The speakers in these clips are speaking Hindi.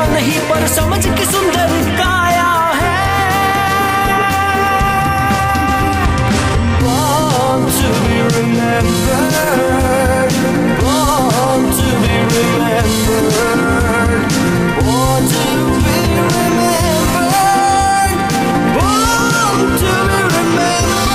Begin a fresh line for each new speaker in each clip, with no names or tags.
नहीं पर समझ की सुंदर काया है। Born to be remembered, born to be remembered, born to be remembered, born to be remembered।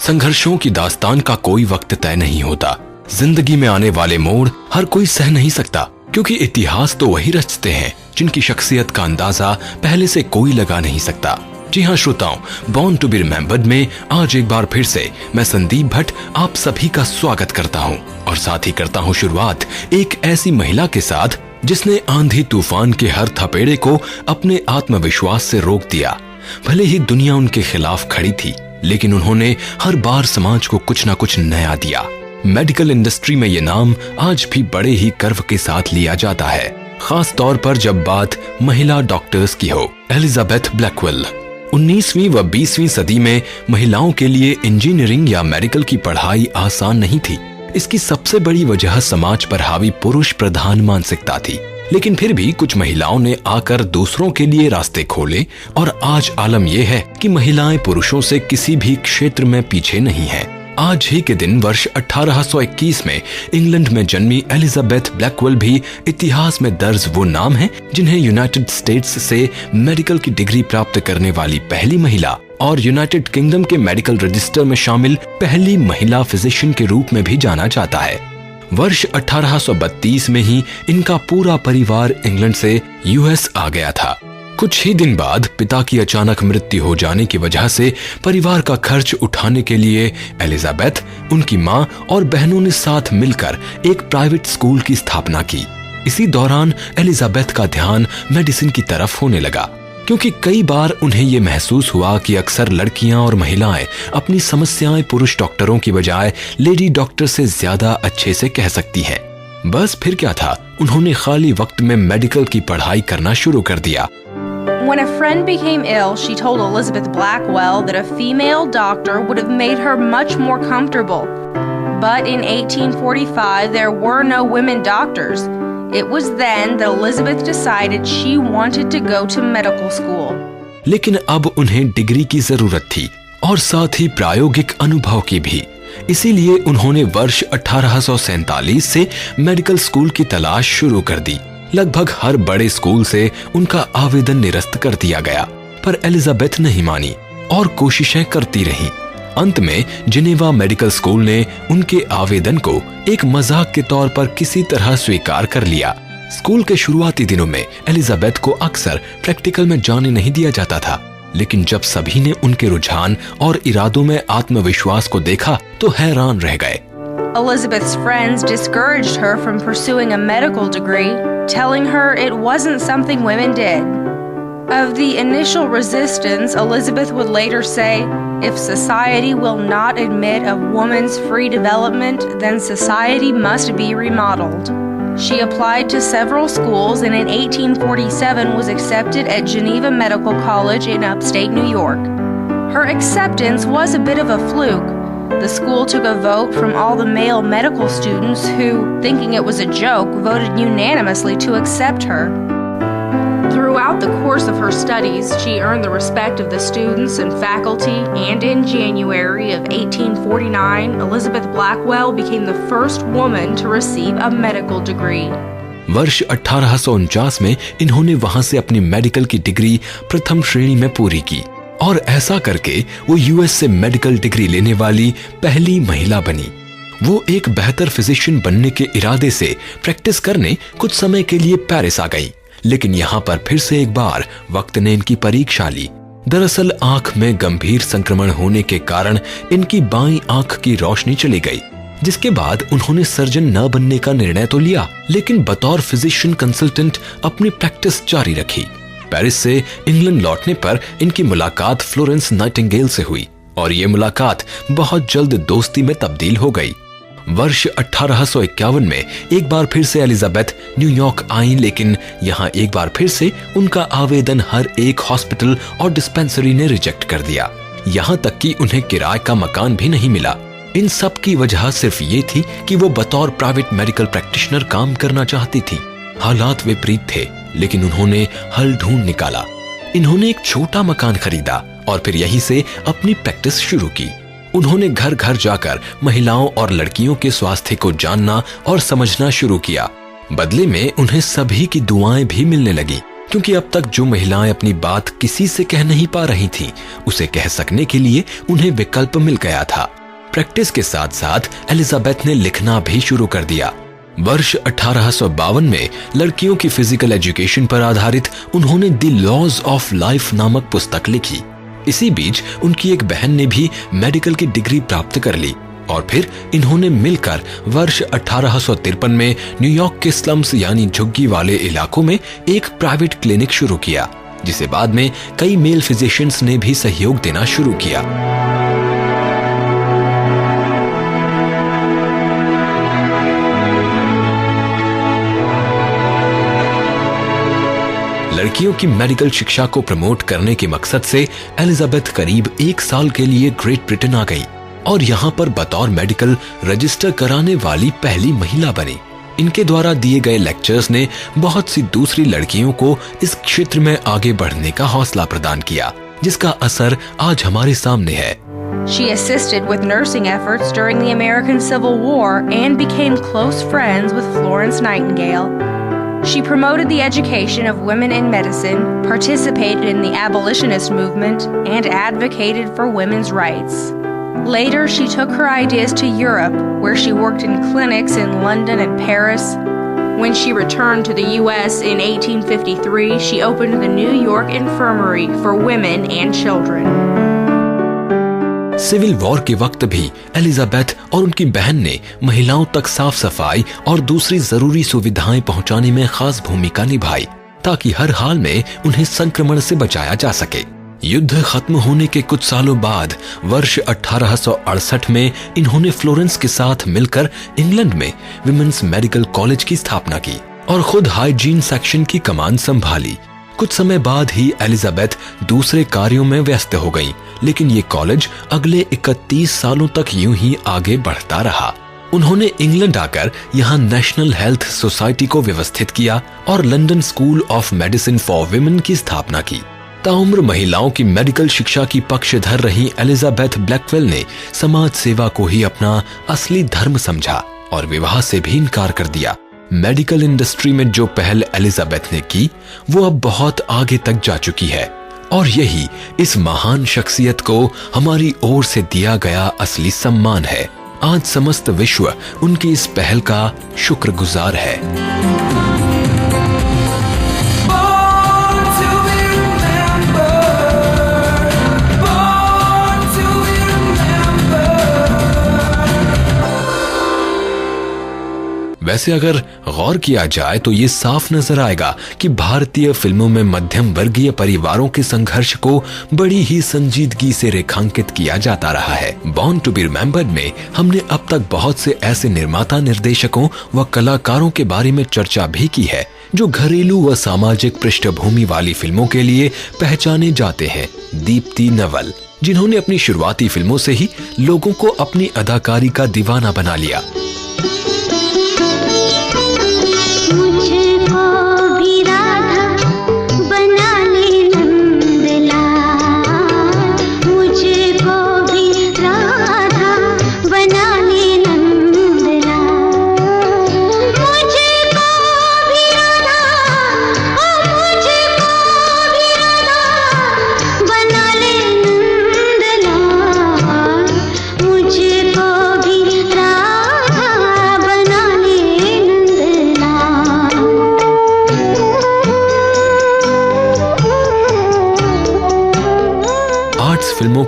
संघर्षों की दास्तान का कोई वक्त तय नहीं होता। जिंदगी में आने वाले मोड़ हर कोई सह नहीं सकता, क्योंकि इतिहास तो वही रचते हैं जिनकी शख्सियत का अंदाजा पहले से कोई लगा नहीं सकता। जी हाँ श्रोताओं, बॉर्न टू बी रिमेम्बर्ड में आज एक बार फिर से मैं संदीप भट्ट आप सभी का स्वागत करता हूँ और साथ ही करता हूँ शुरुआत एक ऐसी महिला के साथ जिसने आंधी तूफान के हर थपेड़े को अपने आत्मविश्वास से रोक दिया। भले ही दुनिया उनके खिलाफ खड़ी थी, लेकिन उन्होंने हर बार समाज को कुछ न कुछ नया दिया। मेडिकल इंडस्ट्री में ये नाम आज भी बड़े ही गर्व के साथ लिया जाता है, खास तौर पर जब बात महिला डॉक्टर्स की हो। Elizabeth Blackwell. 19वीं व 20वीं सदी में महिलाओं के लिए इंजीनियरिंग या मेडिकल की पढ़ाई आसान नहीं थी। इसकी सबसे बड़ी वजह समाज पर हावी पुरुष प्रधान मानसिकता थी, लेकिन फिर भी कुछ महिलाओं ने आकर दूसरों के लिए रास्ते खोले और आज आलम यह है कि महिलाएं पुरुषों से किसी भी क्षेत्र में पीछे नहीं हैं। आज ही के दिन वर्ष 1821 में इंग्लैंड में जन्मी एलिजाबेथ ब्लैकवेल भी इतिहास में दर्ज वो नाम है जिन्हें यूनाइटेड स्टेट्स से मेडिकल की डिग्री प्राप्त करने वाली पहली महिला और यूनाइटेड किंगडम के मेडिकल रजिस्टर में शामिल पहली महिला फिजिशियन के रूप में भी जाना जाता है। वर्ष 1832 में ही इनका पूरा परिवार इंग्लैंड से यूएस आ गया था। कुछ ही दिन बाद पिता की अचानक मृत्यु हो जाने की वजह से परिवार का खर्च उठाने के लिए एलिजाबेथ, उनकी मां और बहनों ने साथ मिलकर एक प्राइवेट स्कूल की स्थापना की। इसी दौरान एलिजाबेथ का ध्यान मेडिसिन की तरफ होने लगा, क्योंकि कई बार उन्हें ये महसूस हुआ कि अक्सर लड़कियां और महिलाएं अपनी समस्याएं पुरुष डॉक्टरों की बजाय लेडी डॉक्टर से ज्यादा अच्छे से कह सकती हैं। बस फिर क्या था, उन्होंने खाली वक्त में मेडिकल की पढ़ाई करना शुरू कर दिया।
When a friend became ill, she told Elizabeth Blackwell that a female doctor would have made her much more comfortable. But in 1845, there were no women doctors. It was then that Elizabeth decided she wanted to go to medical school.
लेकिन अब उन्हें डिग्री की जरूरत थी और साथ ही प्रायोगिक अनुभव की भी। इसीलिए उन्होंने वर्ष 1847 से मेडिकल स्कूल की तलाश शुरू कर दी। लगभग हर बड़े स्कूल से उनका आवेदन निरस्त कर दिया गया, पर एलिजाबेथ नहीं मानी और कोशिशें करती रहीं। अंत में जिनेवा मेडिकल स्कूल ने उनके आवेदन को एक मजाक के तौर पर किसी तरह स्वीकार कर लिया। स्कूल के शुरुआती दिनों में एलिजाबेथ को अक्सर प्रैक्टिकल में जाने नहीं दिया जाता था, लेकिन जब सभी ने उनके रुझान और इरादों में आत्मविश्वास को देखा तो हैरान रह गए।
Elizabeth's friends discouraged her from pursuing a medical degree, telling her it wasn't something women did. Of the initial resistance, Elizabeth would later say, "If society will not admit of woman's free development, then society must be remodeled." She applied to several schools and in 1847 was accepted at Geneva Medical College in upstate New York. Her acceptance was a bit of a fluke. The school took a vote from all the male medical students who, thinking it was a joke, voted unanimously to accept her. Throughout the course of her studies, she earned the respect of the students and faculty, and in January of 1849, Elizabeth Blackwell became the first woman to receive a medical degree.
वर्ष 1849 में इन्होंने वहां से अपनी मेडिकल की डिग्री प्रथम श्रेणी में पूरी की और ऐसा करके वो यूएस से मेडिकल डिग्री लेने वाली पहली महिला बनी। वो एक बेहतर फिजिशियन बनने के इरादे से प्रैक्टिस करने कुछ समय के लिए पेरिस आ गई, लेकिन यहाँ पर फिर से एक बार वक्त ने इनकी परीक्षा ली। दरअसल आंख में गंभीर संक्रमण होने के कारण इनकी बाईं आंख की रोशनी चली गई, जिसके बाद उन्होंने सर्जन न बनने का निर्णय तो लिया, लेकिन बतौर फिजिशियन कंसल्टेंट अपनी प्रैक्टिस जारी रखी। पेरिस से इंग्लैंड लौटने पर इनकी मुलाकात फ्लोरेंस नाइटिंगेल से हुई और ये मुलाकात बहुत जल्द दोस्ती में तब्दील हो गई। वर्ष 1851 में एक बार फिर से एलिजाबेथ न्यूयॉर्क आई, लेकिन यहाँ एक बार फिर से उनका आवेदन हर एक हॉस्पिटल और डिस्पेंसरी ने रिजेक्ट कर दिया। यहाँ तक कि उन्हें किराए का मकान भी नहीं मिला। इन सब की वजह सिर्फ ये थी कि वो बतौर प्राइवेट मेडिकल प्रैक्टिशनर काम करना चाहती थी। हालात विपरीत थे, लेकिन उन्होंने हल ढूंढ निकाला। इन्होंने एक छोटा मकान खरीदा और फिर यहीं से अपनी प्रैक्टिस शुरू की। उन्होंने घर घर जाकर महिलाओं और लड़कियों के स्वास्थ्य को जानना और समझना शुरू किया। बदले में उन्हें सभी की दुआएं भी मिलने लगी, क्योंकि अब तक जो महिलाएं अपनी बात किसी से कह नहीं पा रही थीं, उसे कह सकने के लिए उन्हें विकल्प मिल गया था। प्रैक्टिस के साथ साथ एलिजाबेथ ने लिखना भी शुरू कर दिया। वर्ष 1852 में लड़कियों की फिजिकल एजुकेशन पर आधारित उन्होंने द लॉज ऑफ लाइफ नामक पुस्तक लिखी। इसी बीच उनकी एक बहन ने भी मेडिकल की डिग्री प्राप्त कर ली और फिर इन्होंने मिलकर वर्ष 1853 में न्यूयॉर्क के स्लम्स यानी झुग्गी वाले इलाकों में एक प्राइवेट क्लिनिक शुरू किया, जिसे बाद में कई मेल फिजिशियंस ने भी सहयोग देना शुरू किया। लड़कियों की मेडिकल शिक्षा को प्रमोट करने के मकसद से एलिजाबेथ करीब 1 साल के लिए ग्रेट ब्रिटेन आ गई और यहाँ पर बतौर मेडिकल रजिस्टर कराने वाली पहली महिला बनी। इनके द्वारा दिए गए लेक्चर्स ने बहुत सी दूसरी लड़कियों को इस क्षेत्र में आगे बढ़ने का हौसला प्रदान किया, जिसका असर आज हमारे सामने है।
She assisted with nursing efforts during the American Civil War and became close friends with Florence Nightingale. She promoted the education of women in medicine, participated in the abolitionist movement, and advocated for women's rights. Later, she took her ideas to Europe, where she worked in clinics in London and Paris. When she returned to the US in 1853, she opened the New York Infirmary for women and children.
Civil war के वक्त भी एलिजाबेथ और उनकी बहन ने महिलाओं तक साफ सफाई और दूसरी जरूरी सुविधाएं पहुंचाने में खास भूमिका निभाई, ताकि हर हाल में उन्हें संक्रमण से बचाया जा सके। युद्ध खत्म होने के कुछ सालों बाद वर्ष 1868 में इन्होंने फ्लोरेंस के साथ मिलकर इंग्लैंड में विमेंस मेडिकल कॉलेज की स्थापना की और खुद हाइजीन सेक्शन की कमान संभाली। कुछ समय बाद ही एलिजाबेथ दूसरे कार्यों में व्यस्त हो गईं, लेकिन ये कॉलेज अगले 31 सालों तक यूं ही आगे बढ़ता रहा। उन्होंने इंग्लैंड आकर यहाँ नेशनल हेल्थ सोसाइटी को व्यवस्थित किया और London school of medicine for women की स्थापना की। ताउम्र महिलाओं की मेडिकल शिक्षा की पक्षधर रही एलिजाबेथ ब्लैकवेल ने समाज सेवा को ही अपना असली धर्म समझा और विवाह से भी इनकार कर दिया। मेडिकल इंडस्ट्री में जो पहल एलिजाबेथ ने की, वो अब बहुत आगे तक जा चुकी है और यही इस महान शख्सियत को हमारी ओर से दिया गया असली सम्मान है। आज समस्त विश्व उनकी इस पहल का शुक्रगुजार है। वैसे अगर गौर किया जाए तो ये साफ नजर आएगा कि भारतीय फिल्मों में मध्यम वर्गीय परिवारों के संघर्ष को बड़ी ही संजीदगी से रेखांकित किया जाता रहा है। बॉर्न टू बी रिमेम्बर्ड में हमने अब तक बहुत से ऐसे निर्माता, निर्देशकों व कलाकारों के बारे में चर्चा भी की है जो घरेलू व सामाजिक पृष्ठभूमि वाली फिल्मों के लिए पहचाने जाते हैं। दीप्ति नवल, जिन्होंने अपनी शुरुआती फिल्मों से ही लोगों को अपनी अदाकारी का दीवाना बना लिया।
मुझको भी राधा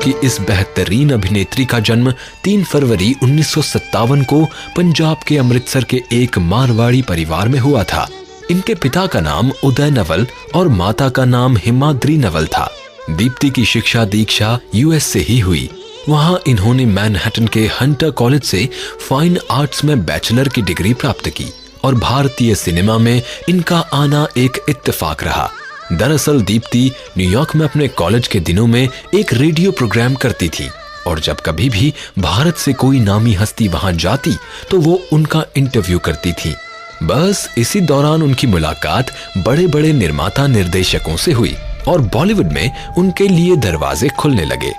की इस बेहतरीन अभिनेत्री का जन्म 3 फरवरी 1957 को पंजाब के अमृतसर के एक मारवाड़ी परिवार में हुआ था। इनके पिता का नाम उदय नवल और माता का नाम हिमाद्री नवल था। दीप्ति की शिक्षा दीक्षा यूएस से ही हुई। वहां इन्होंने मैनहट्टन के हंटर कॉलेज से फाइन आर्ट्स में बैचलर की डिग्री प्राप्त की और भारतीय सिनेमा में इनका आना एक इत्तेफाक रहा। दरअसल दीप्ति न्यूयॉर्क में अपने कॉलेज के दिनों में एक रेडियो प्रोग्राम करती थी और जब कभी भी भारत से कोई नामी हस्ती वहां जाती तो वो उनका इंटरव्यू करती थी। बस इसी दौरान उनकी मुलाकात बड़े बड़े निर्माता निर्देशकों से हुई और बॉलीवुड में उनके लिए दरवाजे खुलने लगे।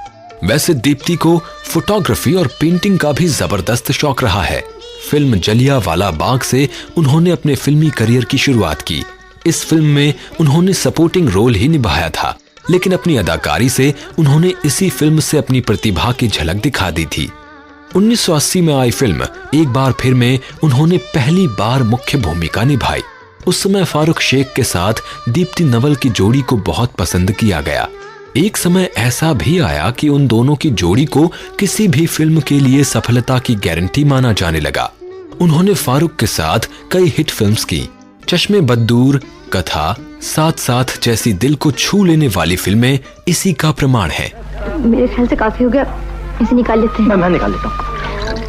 वैसे दीप्ति को फोटोग्राफी और पेंटिंग का भी जबरदस्त शौक रहा है। फिल्म जलियांवाला बाग से उन्होंने अपने फिल्मी करियर की शुरुआत की। इस फिल्म में उन्होंने सपोर्टिंग रोल ही निभाया था, लेकिन अपनी अदाकारी से उन्होंने इसी फिल्म से अपनी प्रतिभा की झलक दिखा दी थी। 1980 में आई फिल्म एक बार फिर में उन्होंने पहली बार मुख्य भूमिका निभाई। उस समय फारूक शेख के साथ दीप्ति नवल की जोड़ी को बहुत पसंद किया गया। एक समय ऐसा भी आया कि उन दोनों की जोड़ी को किसी भी फिल्म के लिए सफलता की गारंटी माना जाने लगा। उन्होंने फारूक के साथ कई हिट फिल्म्स की। चश्मे बद्दूर, कथा, साथ साथ जैसी दिल को छू लेने वाली फिल्में इसी का प्रमाण है।
मेरे ख्याल से काफी हो गया, इसे निकाल लेते हैं।
मैं निकाल लेता हूँ।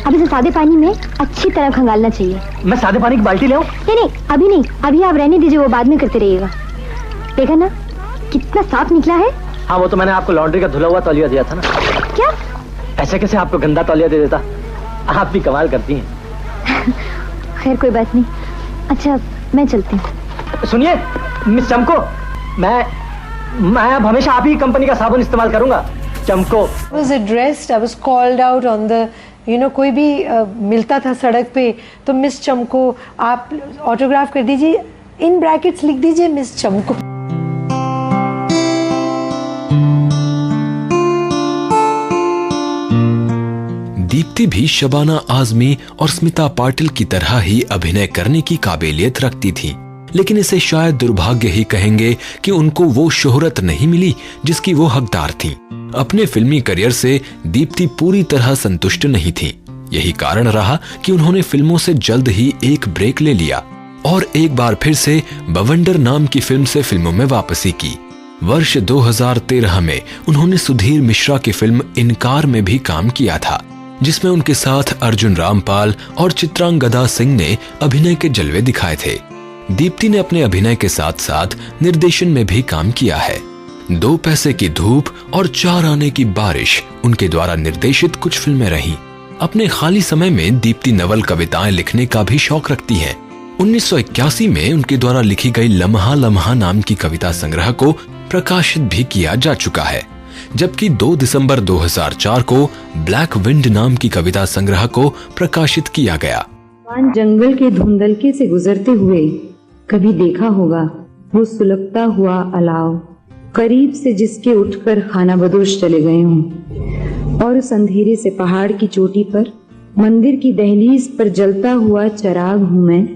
अब इसे सादे पानी में अच्छी तरह खंगालना चाहिए।
मैं सादे पानी की बाल्टी ले आऊं?
नहीं, अभी नहीं, अभी आप रहने दीजिए, वो बाद में करते रहिएगा। देखा ना कितना साफ निकला है।
हाँ, वो तो मैंने आपको लॉन्ड्री का धुला हुआ तौलिया दिया था ना।
क्या?
ऐसे कैसे आपको गंदा तौलिया दे देता? आप भी कमाल करती हैं।
खैर कोई बात नहीं। अच्छा मैं चलती हूँ।
सुनिए मिस चमको, मैं अब हमेशा आप ही कंपनी का साबुन इस्तेमाल करूंगा। चमको।
I was addressed, I was called out on the, कोई भी मिलता था सड़क पे तो मिस चमको, आप ऑटोग्राफ कर दीजिए, इन ब्रैकेट्स लिख दीजिए मिस चमको।
दीप्ति भी शबाना आजमी और स्मिता पाटिल की तरह ही अभिनय करने की काबिलियत रखती थी, लेकिन इसे शायद दुर्भाग्य ही कहेंगे कि उनको वो शोहरत नहीं मिली जिसकी वो हकदार थीं। अपने फिल्मी करियर से दीप्ति पूरी तरह संतुष्ट नहीं थी। यही कारण रहा कि उन्होंने फिल्मों से जल्द ही एक ब्रेक ले लिया और एक बार फिर से बवंडर नाम की फिल्म से फिल्मों में वापसी की। वर्ष 2013 में उन्होंने सुधीर मिश्रा की फिल्म इनकार में भी काम किया था, जिसमें उनके साथ अर्जुन रामपाल और चित्रांगदा सिंह ने अभिनय के जलवे दिखाए थे। दीप्ति ने अपने अभिनय के साथ साथ निर्देशन में भी काम किया है। 2 पैसे की धूप और 4 आने की बारिश उनके द्वारा निर्देशित कुछ फिल्में रहीं। अपने खाली समय में दीप्ति नवल कविताएं लिखने का भी शौक रखती हैं। 1981 में उनके द्वारा लिखी गई लम्हा लम्हा नाम की कविता संग्रह को प्रकाशित भी किया जा चुका है, जबकि 2 दिसंबर 2004 को ब्लैक विंड नाम की कविता संग्रह को प्रकाशित किया गया।
जंगल के धुंधलके से गुजरते हुए कभी देखा होगा वो सुलगता हुआ अलाव, करीब से जिसके उठकर खाना बदोश चले गए हों, और उस अंधेरे से पहाड़ की चोटी पर मंदिर की दहलीज पर जलता हुआ चिराग हूँ मैं,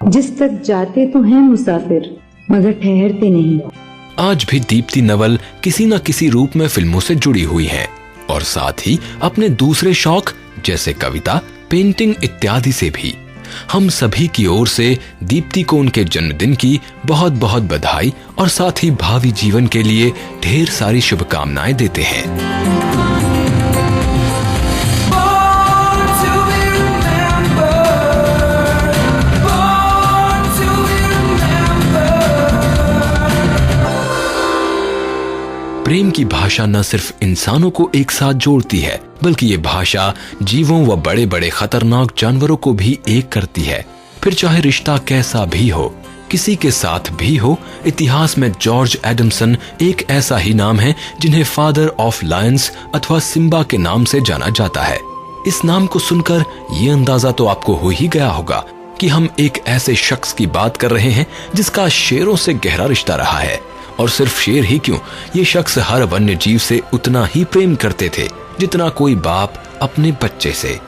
जिस तक जाते तो हैं मुसाफिर मगर ठहरते नहीं।
आज भी दीप्ति नवल किसी न किसी रूप में फिल्मों से जुड़ी हुई हैं और साथ ही अपने दूसरे शौक जैसे कविता, पेंटिंग इत्यादि से भी। हम सभी की ओर से दीप्ति को उनके जन्मदिन की बहुत बहुत बधाई और साथ ही भावी जीवन के लिए ढेर सारी शुभकामनाएं देते हैं। प्रेम की भाषा न सिर्फ इंसानों को एक साथ जोड़ती है, बल्कि ये भाषा जीवों व बड़े बड़े खतरनाक जानवरों को भी एक करती है। फिर चाहे रिश्ता कैसा भी हो, किसी के साथ भी हो। इतिहास में जॉर्ज एडमसन एक ऐसा ही नाम है जिन्हें फादर ऑफ लायंस अथवा सिम्बा के नाम से जाना जाता है। इस नाम को सुनकर ये अंदाजा तो आपको हो ही गया होगा कि हम एक ऐसे शख्स की बात कर रहे हैं जिसका शेरों से गहरा रिश्ता रहा है। और सिर्फ शेर ही क्यों, ये शख्स हर वन्य जीव से उतना ही प्रेम करते थे जितना कोई बाप अपने बच्चे से।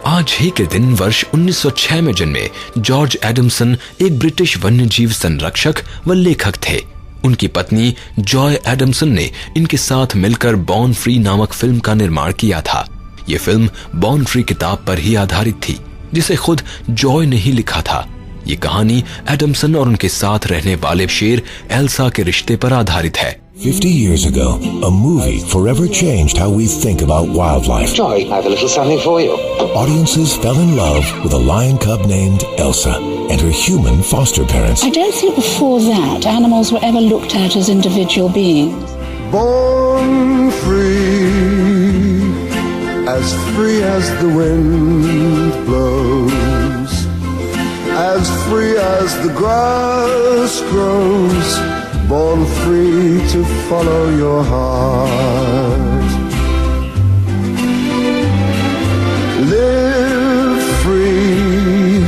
आज ही के दिन वर्ष 1906 में जन्मे जॉर्ज एडमसन एक ब्रिटिश वन्यजीव संरक्षक व लेखक थे। उनकी पत्नी जॉय एडमसन ने इनके साथ मिलकर बॉर्न फ्री नामक फिल्म का निर्माण किया था। ये फिल्म बॉर्न फ्री किताब पर ही आधारित थी, जिसे खुद जॉय ने ही लिखा था। ये कहानी एडमसन और उनके साथ रहने वाले शेर एल्सा के रिश्ते पर आधारित है।
50 years ago, a movie forever changed how we think about wildlife.
Joy, I have a little something for you.
Audiences fell in love with a lion cub named Elsa and her human foster parents.
I don't think before that animals were ever looked at as individual beings.
Born free as the wind blows, as free as the grass grows. Born free to follow your heart. Live free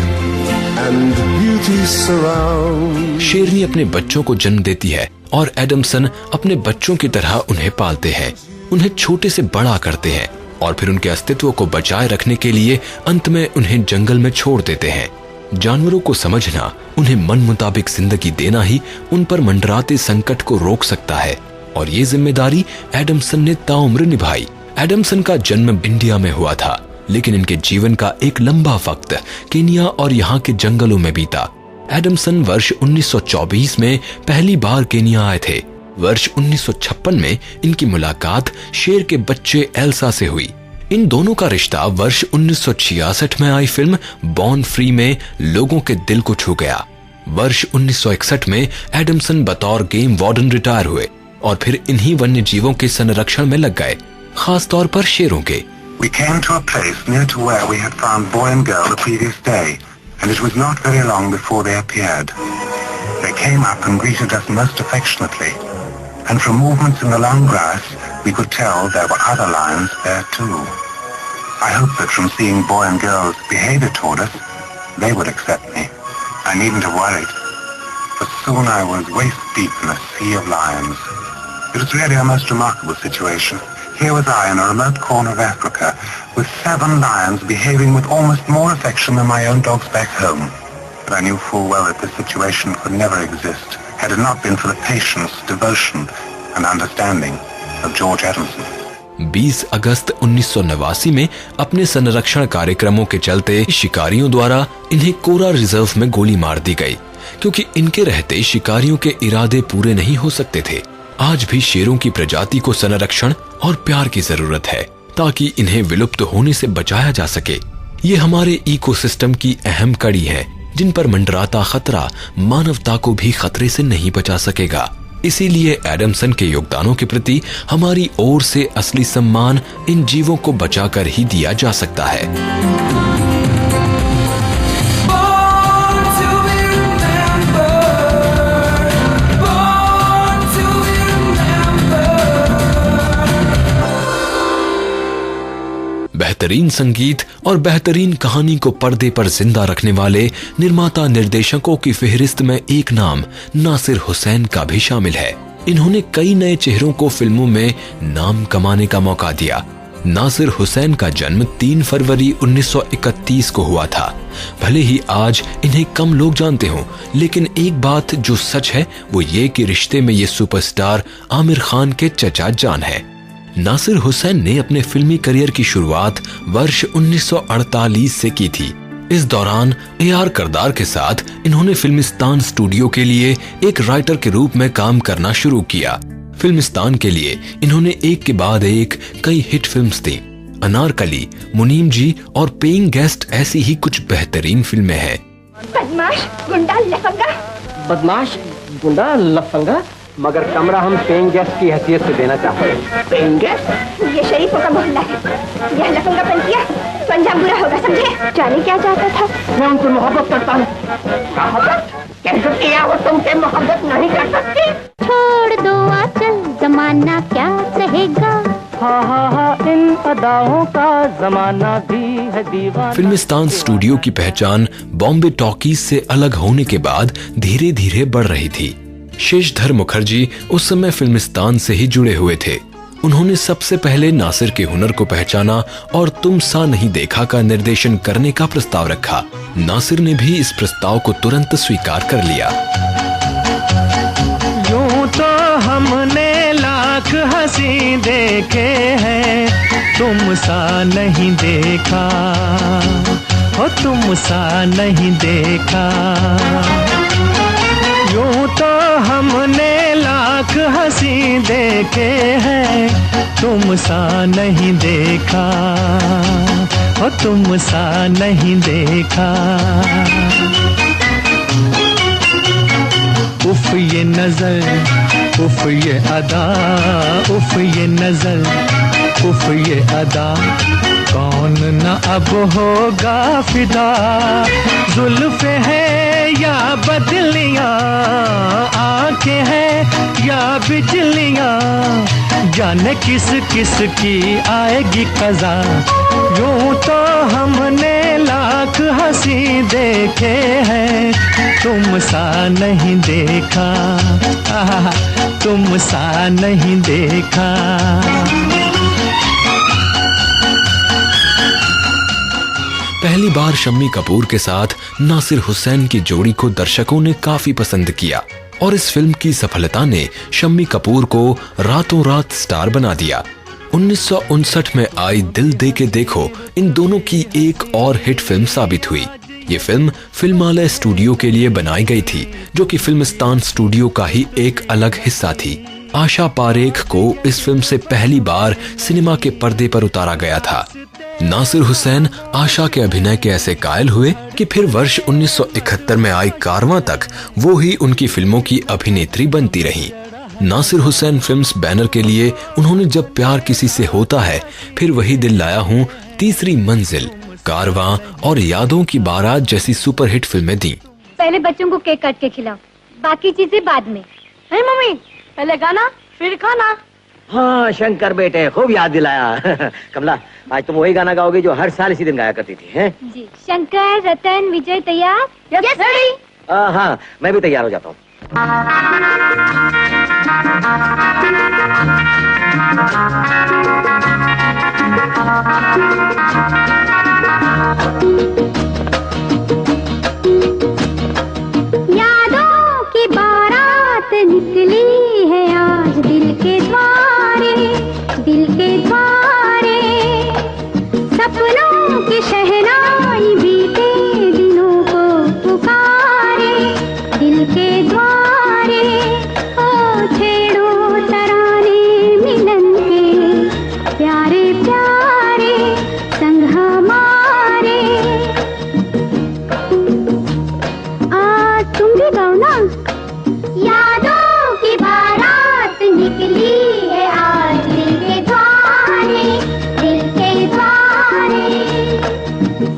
and beauty surround.
शेरनी अपने बच्चों को जन्म देती है और एडमसन अपने बच्चों की तरह उन्हें पालते हैं, उन्हें छोटे से बड़ा करते हैं और फिर उनके अस्तित्व को बचाए रखने के लिए अंत में उन्हें जंगल में छोड़ देते हैं। जानवरों को समझना, उन्हें मन मुताबिक जिंदगी देना ही उन पर मंडराते संकट को रोक सकता है और ये जिम्मेदारी एडमसन ने ताउम्र निभाई। एडमसन का जन्म इंडिया में हुआ था, लेकिन इनके जीवन का एक लंबा वक्त केनिया और यहाँ के जंगलों में बीता। एडमसन वर्ष 1924 में पहली बार केनिया आए थे। वर्ष 1956 में इनकी मुलाकात शेर के बच्चे एल्सा से हुई। इन दोनों का रिश्ता वर्ष 1966 में आई फिल्म बॉर्न फ्री में लोगों के दिल को छू गया। वर्ष 1961 में एडमसन बतौर गेम वार्डन रिटायर हुए और फिर इन्हीं वन्य जीवों के संरक्षण में लग गए, खास तौर पर शेरों के।
We came to a place near to where we had found boy and girl the previous day, and it was not very long before they appeared. They came up and greeted us most affectionately, and from movements in the long grass, we could tell there were other lions there too. I hoped that from seeing boy and girl's behavior toward us, they would accept me. I needn't have worried, for soon I was waist deep in a sea of lions. It was really a most remarkable situation. Here was I in a remote corner of Africa, with 7 lions behaving with almost more affection than my own dogs back home. But I knew full well that this situation could never exist, had it not been for the patience, devotion, and understanding of George Adamson.
20 अगस्त 1989 में अपने संरक्षण कार्यक्रमों के चलते शिकारियों द्वारा इन्हें कोरा रिजर्व में गोली मार दी गई, क्योंकि इनके रहते शिकारियों के इरादे पूरे नहीं हो सकते थे। आज भी शेरों की प्रजाति को संरक्षण और प्यार की जरूरत है, ताकि इन्हें विलुप्त होने से बचाया जा सके। ये हमारे इकोसिस्टम की अहम कड़ी है, जिन पर मंडराता खतरा मानवता को भी खतरे से नहीं बचा सकेगा। इसीलिए एडमसन के योगदानों के प्रति हमारी ओर से असली सम्मान इन जीवों को बचाकर ही दिया जा सकता है। बेहतरीन संगीत और बेहतरीन कहानी को पर्दे पर जिंदा रखने वाले निर्माता निर्देशकों की फहरिस्त में एक नाम नासिर हुसैन का भी शामिल है। इन्होंने कई नए चेहरों को फिल्मों में नाम कमाने का मौका दिया। नासिर हुसैन का जन्म 3 फरवरी 1931 को हुआ था। भले ही आज इन्हें कम लोग जानते हों, लेकिन एक बात जो सच है वो ये कि रिश्ते में ये सुपरस्टार आमिर खान के चचा जान है। नासिर हुसैन ने अपने फिल्मी करियर की शुरुआत वर्ष 1948 से की थी। इस दौरान AR करदार के साथ इन्होंने फिल्मिस्तान स्टूडियो के लिए एक राइटर के रूप में काम करना शुरू किया। फिल्मिस्तान के लिए इन्होंने एक के बाद एक कई हिट फिल्म्स दी। अनारकली, मुनीम जी और पेइंग गेस्ट ऐसी ही कुछ बेहतरीन फिल्में हैं।
बदमाश, गुंडा, लफंगा।
बदमाश, गुंडा, लफंगा, मगर कमरा हम पेइंग गेस्ट की हैसियत से देना चाहते हैं।
Paying guest? ये शरीफों का मोहल्ला है। यह लफंगापन किया तो अंजाम बुरा होगा, समझे? जाने क्या चाहता था?
मैं उनसे मोहब्बत करता हूँ। मोहब्बत? कैसे किया वो तुमसे मोहब्बत नहीं कर सकती?
छोड़ दो आंचल, जमाना क्या सहेगा।
इन अदाओं का जमाना भी है दीवाना।
फिल्मिस्तान स्टूडियो की पहचान बॉम्बे टॉकीज से अलग होने के बाद धीरे धीरे बढ़ रही थी। शेषधर मुखर्जी उस समय फिल्मिस्तान से ही जुड़े हुए थे। उन्होंने सबसे पहले नासिर के हुनर को पहचाना और तुम सा नहीं देखा का निर्देशन करने का प्रस्ताव रखा। नासिर ने भी इस प्रस्ताव को तुरंत स्वीकार कर लिया।
यूं
लाख हंसी देखे हैं, तुम सा नहीं देखा, हो तुम सा नहीं देखा। यूं तो हमने लाख हंसी देखे हैं, तुम सा नहीं देखा, हो तुम सा नहीं देखा। उफ ये नजर, उफ ये अदा, उफ ये नजर, उफ ये अदा, कौन न अब होगा फिदा। जुल्फ़े है या बदलियां, आंखें हैं या बिजलियां, जाने किस किस की आएगी कज़ा। यूं तो हमने लाख हंसी देखे हैं, तुम सा नहीं देखा, तुम सा नहीं देखा।
पहली बार शम्मी कपूर के साथ नासिर हुसैन की जोड़ी को दर्शकों ने काफी पसंद किया और इस फिल्म की सफलता ने शम्मी कपूर को रातों रात स्टार बना दिया। 1959 में आई दिल दे के देखो इन दोनों की एक और हिट फिल्म साबित हुई। ये फिल्म फिल्मालय स्टूडियो के लिए बनाई गई थी, जो कि फिल्मिस्तान स्टूडियो का ही एक अलग हिस्सा थी। आशा पारेख को इस फिल्म से पहली बार सिनेमा के पर्दे पर उतारा गया था। नासिर हुसैन आशा के अभिनय के ऐसे कायल हुए कि फिर वर्ष 1971 में आई कारवां तक वो ही उनकी फिल्मों की अभिनेत्री बनती रहीं। नासिर हुसैन फिल्म्स बैनर के लिए उन्होंने जब प्यार किसी से होता है, फिर वही दिल लाया हूँ, तीसरी मंजिल, कारवां और यादों की बारात जैसी सुपरहिट फिल्में दी।
पहले बच्चों को केक काट के खिलाओ, बाकी चीजें बाद में।
नहीं मम्मी, पहले गाना फिर खाना।
हाँ शंकर बेटे, खूब याद दिलाया। कमला, आज तुम वही गाना गाओगी जो हर साल इसी दिन गाया करती थी, हैं?
जी। शंकर, रतन, विजय तैयार?
Yes ready.
हाँ, मैं भी तैयार हो जाता हूँ।
यादों की बारात निकली है आज दिल के द्वारे, दिल के द्वारे। सपनों की शहनाई बीते दिनों को पुकारे, दिल के द्वारे। ओ छेड़ो तराने मिलन के प्यारे प्यारे, संग हमारे। तुम भी गाओ ना। यादों की बारात निकली है आज दिल के द्वारे, दिल के द्वारे।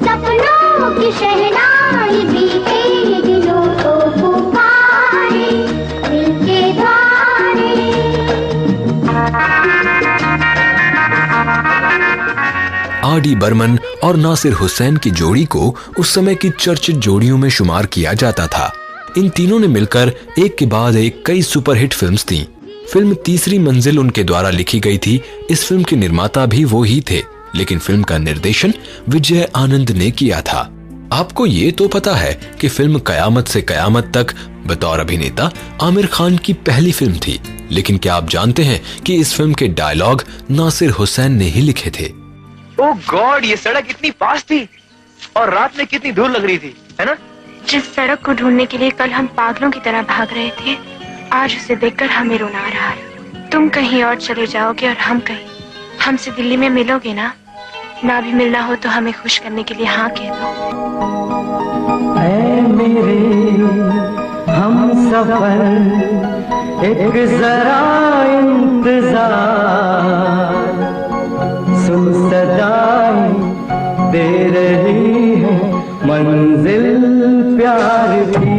सपनों की शहनाई बीते दिलों को पुकारे, दिल के द्वारे।
आर.डी. बर्मन और नासिर हुसैन की जोड़ी को उस समय की चर्चित जोड़ियों में शुमार किया जाता था। इन तीनों ने मिलकर एक के बाद एक कई सुपरहिट फिल्म्स दी। फिल्म तीसरी मंजिल उनके द्वारा लिखी गई थी। इस फिल्म के निर्माता भी वो ही थे, लेकिन फिल्म का निर्देशन विजय आनंद ने किया था। आपको ये तो पता है कि फिल्म कयामत से कयामत तक बतौर अभिनेता आमिर खान की पहली फिल्म थी, लेकिन क्या आप जानते हैं कि इस फिल्म के डायलॉग नासिर हुसैन ने ही लिखे थे।
ओह गॉड, ये सड़क इतनी पास थी और रात में कितनी दूर लग रही थी, है ना?
जिस सड़क को ढूंढने के लिए कल हम पागलों की तरह भाग रहे थे, आज उसे देखकर हमें रोना आ रहा है। तुम कहीं और चले जाओगे और हम कहीं। हमसे दिल्ली में मिलोगे ना? ना भी मिलना हो तो हमें खुश करने के लिए हाँ कह दो।
ऐ मेरे हम सफर, एक जरा इंतजार, सुन सदाएं दे रही है मंजिल प्यार की।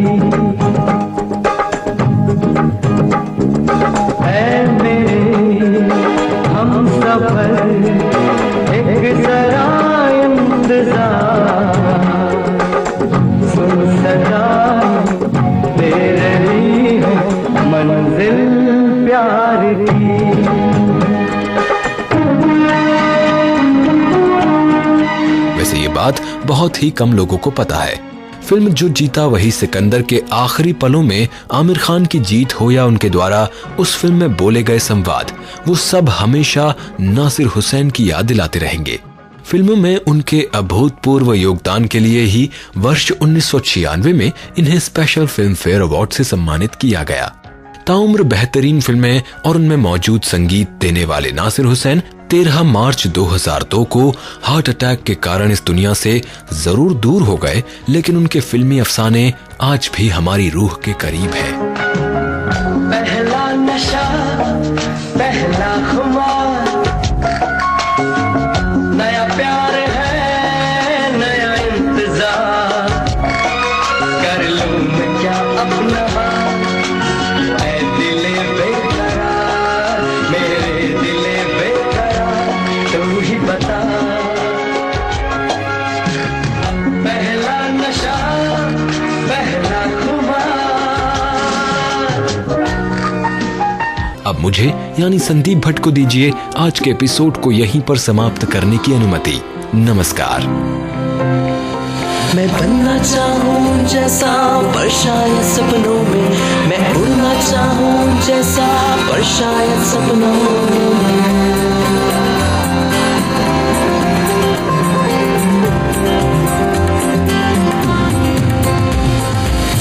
ऐ मेरे हम सफर, एक जरा इंतजार, सुन सदाएं दे रही है मंजिल प्यार की।
वैसे ये बात बहुत ही कम लोगों को पता है। फिल्म जो जीता वही सिकंदर के आखिरी पलों में आमिर खान की जीत हो या उनके द्वारा उस फिल्म में बोले गए संवाद, वो सब हमेशा नासिर हुसैन की याद दिलाते रहेंगे। फिल्मों में उनके अभूतपूर्व योगदान के लिए ही वर्ष 1996 में इन्हें स्पेशल फिल्म फेयर अवार्ड से सम्मानित किया गया। ताउम्र बेहतरीन फिल्में और उनमें मौजूद संगीत देने वाले नासिर हुसैन 13 मार्च 2002 को हार्ट अटैक के कारण इस दुनिया से जरूर दूर हो गए, लेकिन उनके फिल्मी अफसाने आज भी हमारी रूह के करीब है।
पहला नशा, पहला खुमार, नया प्यार है, नया इंतजार, कर लूं मैं क्या अपना, ऐ दिले बेकरार, मेरे दिले बेकरार, तू ही बता। पहला नशा, पहला खुमार।
अब मुझे यानी संदीप भट्ट को दीजिए आज के एपिसोड को यहीं पर समाप्त करने की अनुमति। नमस्कार।
मैं बनना चाहूँ जैसा पर शायद सपनों में, मैं उड़ना चाहूँ जैसा पर शायद सपनों में।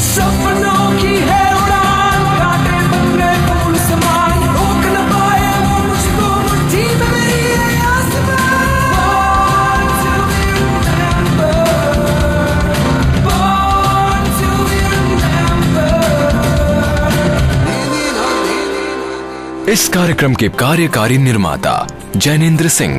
सपनों की है उड़ान, कांटे बन गए फूल समान, रोक न पाए वो मुझको मुट्ठी में मेरी है आसमान। Born to be remembered.
इस कार्यक्रम के कार्यकारी निर्माता जैनेंद्र सिंह,